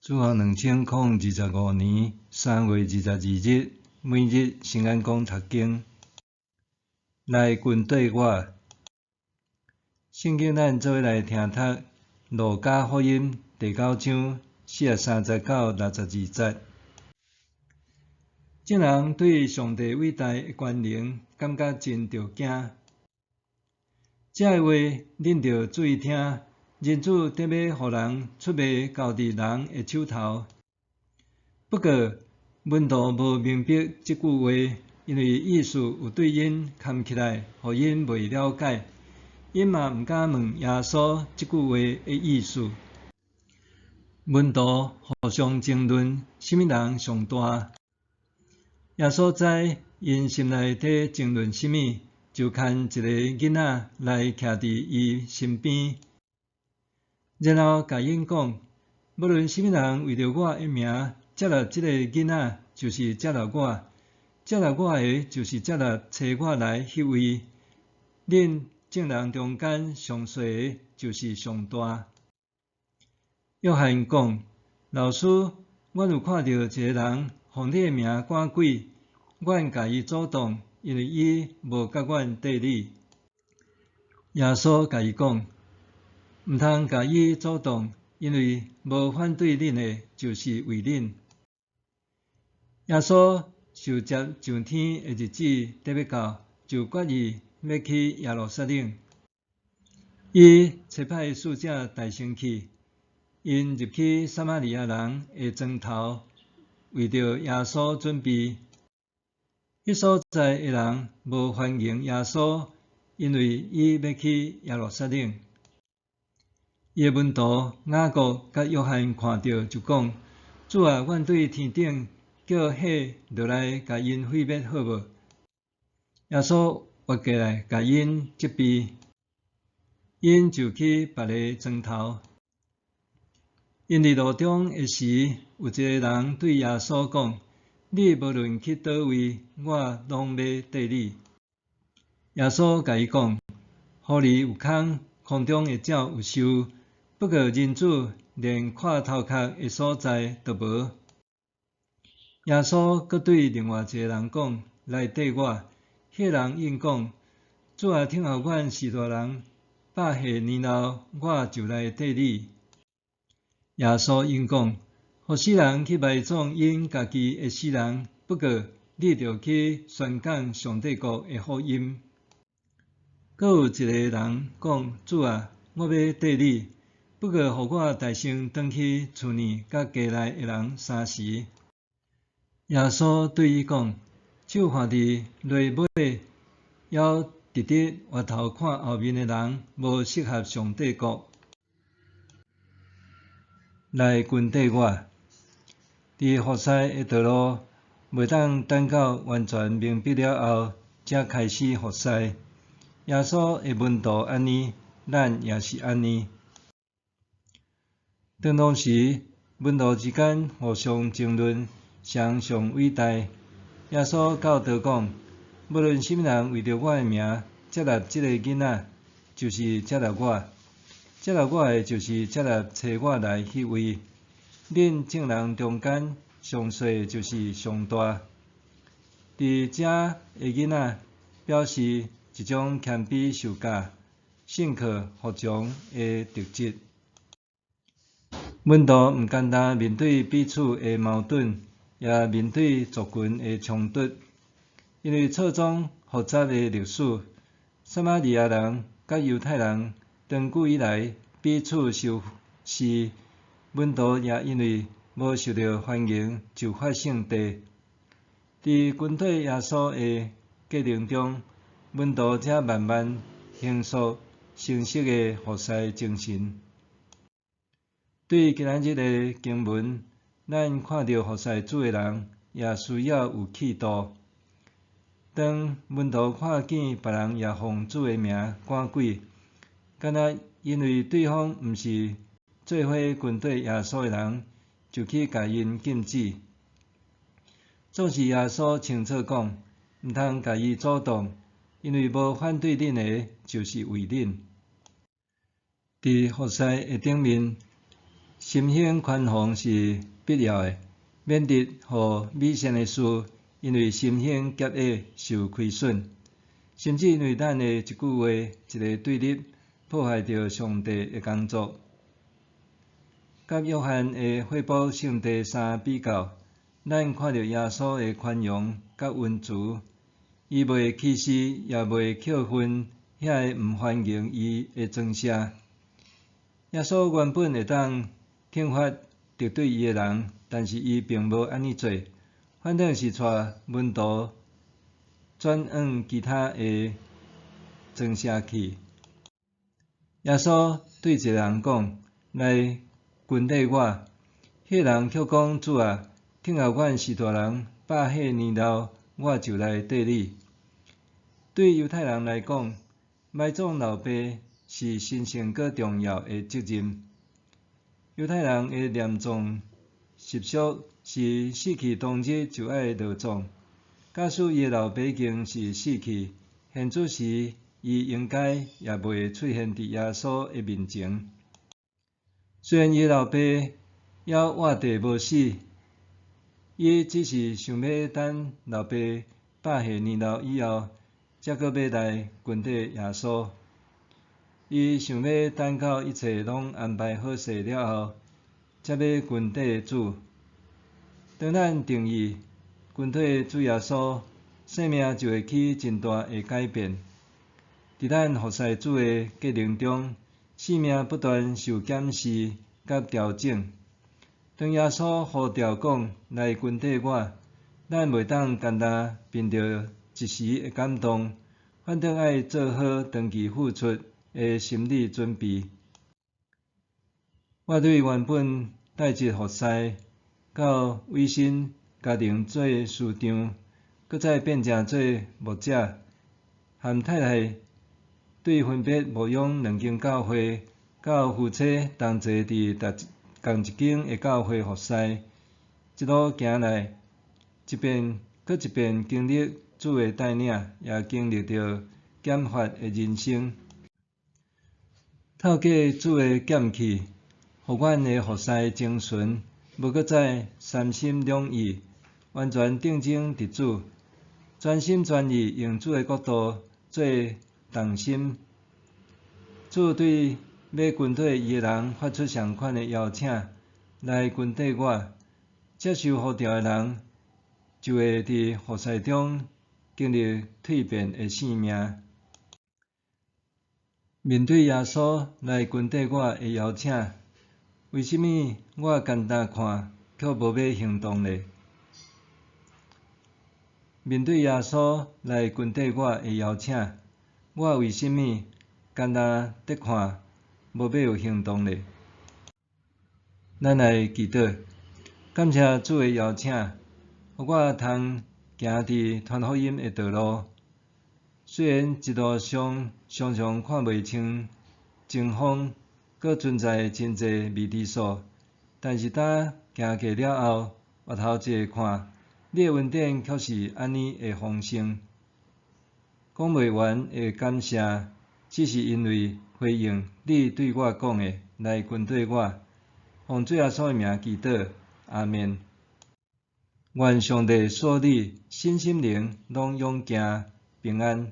主航2025年3月22日，每日圣安宫读经，来军对我。圣经咱做伙来听读《路加福音》第9章39、62节。众人对上帝伟大的权能感觉真着惊。这话恁着注意听。人子得要互人出卖交伫人的手头。不过，门徒无明白即句话，因为意思有对因牵起来，互因袂了解。因嘛毋敢问耶稣即句话的意思。门徒互相争论，什么人上大？耶稣知因心内底争论什么，就牵一个囡仔来徛伫伊身边。然后甲因讲，无论什么人为着我的名接纳即个囡仔，就是接纳我；接纳我的，就是接纳找我来迄位。恁众人中间上细的，就是上大。约翰讲，老师，阮有看到一个人奉你的名赶鬼，阮甲伊阻挡，因为伊无甲阮缀理。耶稣甲伊讲，毋通甲伊阻挡，因为无反对恁的，就是为恁。耶稣受接上天的日子得要到，就决意要去耶路撒冷。伊差派使者大声去，因入去撒玛利亚人的庄头，为着耶稣准备。迄所在的人无欢迎耶稣，因为伊要去耶路撒冷。伊的门徒雅各甲约翰看到，就讲：主啊，阮对天顶叫火落来，甲因毁灭好无？耶稣活过来，甲因责备，因就去别个庄头。因伫路中的时，有一个人对耶稣讲：你无论去倒位，我拢要缀你。耶稣甲伊讲：狐狸有空，空中的鸟有收，不过人子连看头壳的所在都无。耶稣阁对另外一个人讲：来缀我。迄个人应讲：主啊，听候阮是大人，100岁年老，我就来缀你。耶稣应讲：互死人去埋葬因家己的死人，不过你着去宣讲上帝国的福音。阁有一个人讲：主啊，我要缀你。不过，互我大声转去厝里，甲家内的人相时。耶稣对伊讲：手放伫犁尾，还直直回头看后面的人，无适合上帝国。来跟缀我。伫服侍的道路，袂当等到完全明白了后，才开始服侍。耶稣的门徒安尼，咱也是安尼。当时，门徒之间互相争论，谁上伟大。耶稣教导讲，无论什么人为着我的名接纳即个囡仔，就是接纳我；接纳我的，就是接纳找我来迄位。恁众人中间上细就是上大。伫遮的囡仔表示一种谦卑受教、信靠服从的特质。门徒毋简单面对彼此的矛盾，也面对族群的冲突。因为错综复杂的历史，撒玛利亚人甲犹太人长久以来彼此受视，门徒也因为无受到欢迎就发生地。伫跟对耶稣的过程中，门徒才慢慢形塑成熟的服侍精神。对今仔日的经文，咱看到服侍主的人也需要有气度。当门徒看见别人也奉主的名赶鬼，敢若因为对方毋是做伙跟对耶稣的人，就去甲因禁止。总是耶稣清楚讲，毋通甲伊阻挡，因为无反对恁的，就是为恁。伫服侍的顶面，心胸宽宏是必要的，免得互美善的事因为心胸狭隘受亏损，甚至因为咱的一句话、一个对立，破坏着上帝的工作。甲约翰的惠报圣第3比较，咱看到耶稣的宽容甲温慈，伊袂轻视，也袂扣分遐个毋欢迎伊的装饰。耶稣原本会当惩罚敌对伊的人，但是伊并无安尼做，反正是带门徒转往其他的装饰去。耶稣对一个人讲：“来跟缀我。”迄个人却讲：“主啊，听候阮是大人8岁年老，我就来缀你。”对犹太人来讲，埋葬老爸是神圣搁重要的责任。犹太人的念葬习俗是死去当日就爱落葬，假使伊的老爸已经是死去，现此时伊应该也袂出现伫耶稣的面前。虽然伊的老爸还活地无死，伊只是想要等老爸8岁年老以后，才搁要来跟缀耶稣。伊想要等到一切拢安排好势了后，才要跟缀主。当咱定义跟缀主耶稣，生命就会起真大的改变。伫咱服侍主的过程中，生命不断受检视甲调整。当耶稣呼召讲来跟缀我，咱袂当单单凭着一时的感动，反正爱做好长期付出的心理准备。我对原本带职服侍到委身家庭做师长，搁再变成做牧者，和太太对分别牧养2间教会，到夫妻同齐伫同一间的教会服侍，一路行来，一遍搁一遍经历主的带领，也经历着减法的人生。透过主的剑气，互阮的服侍精神无搁再三心两意，完全定睛伫主，专心全意用主的角度做重心。主对要跟缀伊的人发出相款的邀请，来跟缀我。接受呼召的人，就会伫服侍中经历蜕变的生命。面对耶稣来跟缀我的邀请，为什么我简单看却无要行动呢？面对耶稣来跟缀我的邀请，我为什么简单得看无要有行动呢？咱来祈祷，感谢主的邀请，互我通行伫传福音的道路。虽然一路上常常看袂清前方，搁存在真侪未知数，但是当行过了后，回头一下看，你的恩典却是安尼的丰盛。讲袂完的感谢，只是因为回应你对我讲的，来跟缀我。奉主耶稣的名祈祷，阿们。愿上帝赐你身心灵拢勇行平安。